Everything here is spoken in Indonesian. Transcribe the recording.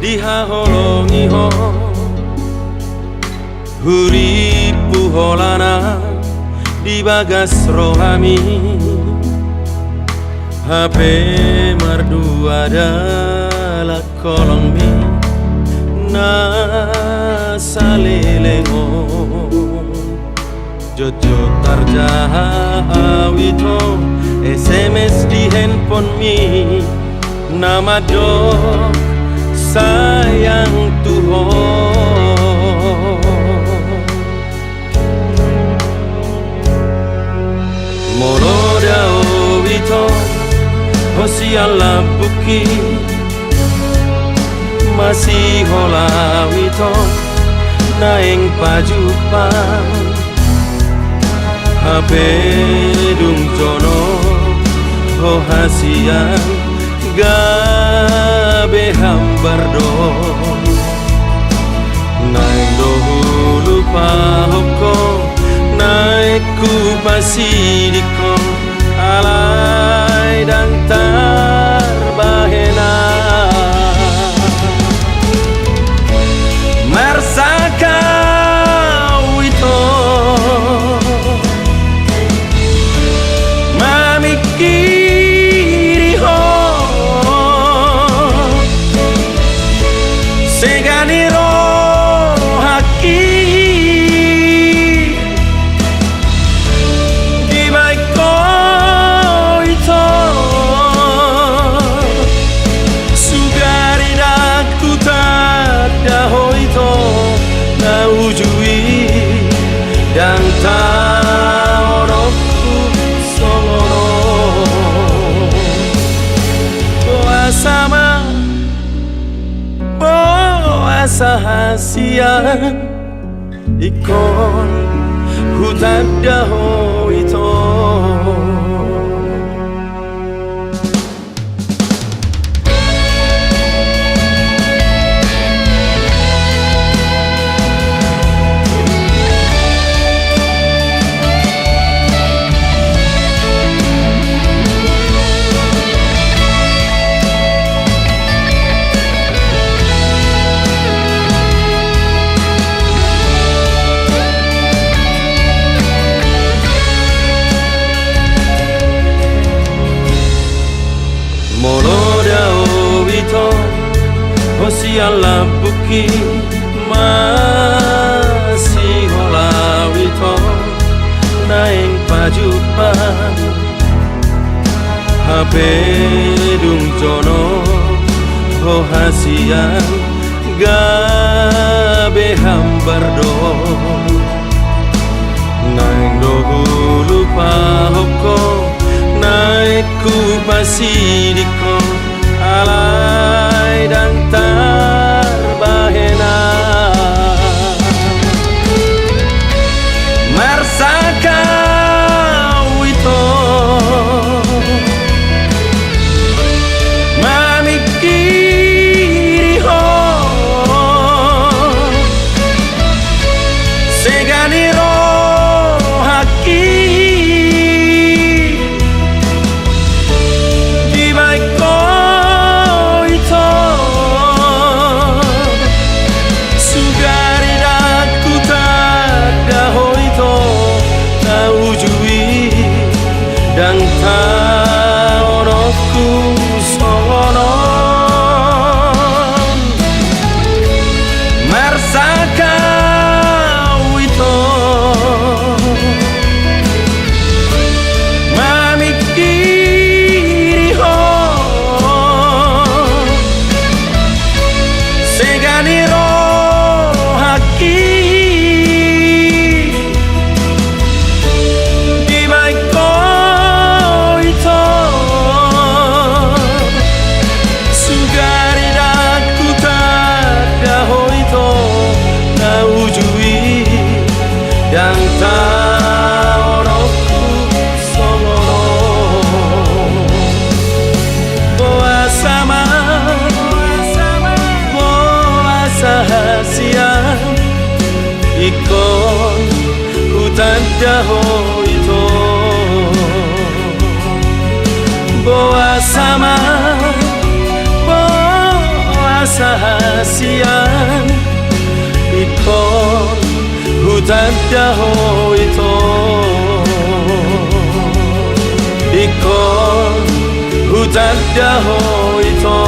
dihaholongi ho huripu holana di bagas rohami HP merdu adalah kolong mi na salelengo jojo tarjahawito SMS di handphone mi nama dok sayang Tuhan moloda wito hosi ala buki masih hola wito naeng pajupan HP dung jono ho hasian gabe hambar do naik dohulu pahoko naik ku pasidiko alai dan tarbahena mersaka wito mamikiri ho seganiro haki di baiko ito sugari daku tadaho ito na ujui dan taonoku solono boa sama sahasian ikon hutan daho itu hosi ala buki masih hola wito naeng pajupan HP dung jono ho hasian gabe hambar do naeng dohulu pahoko naik ku pasidiko alai dan tarbahena mersaka wito mamikiri ho seganiro haki dan taonoku sono mersaka wito mamikiri ho seganiro haki dan taonoku solono boa sama boa sahasian ikon hutan daho itu boa sama boa sahasian rahasian ikon hutan dahulu itu, ikon hutan dahulu itu.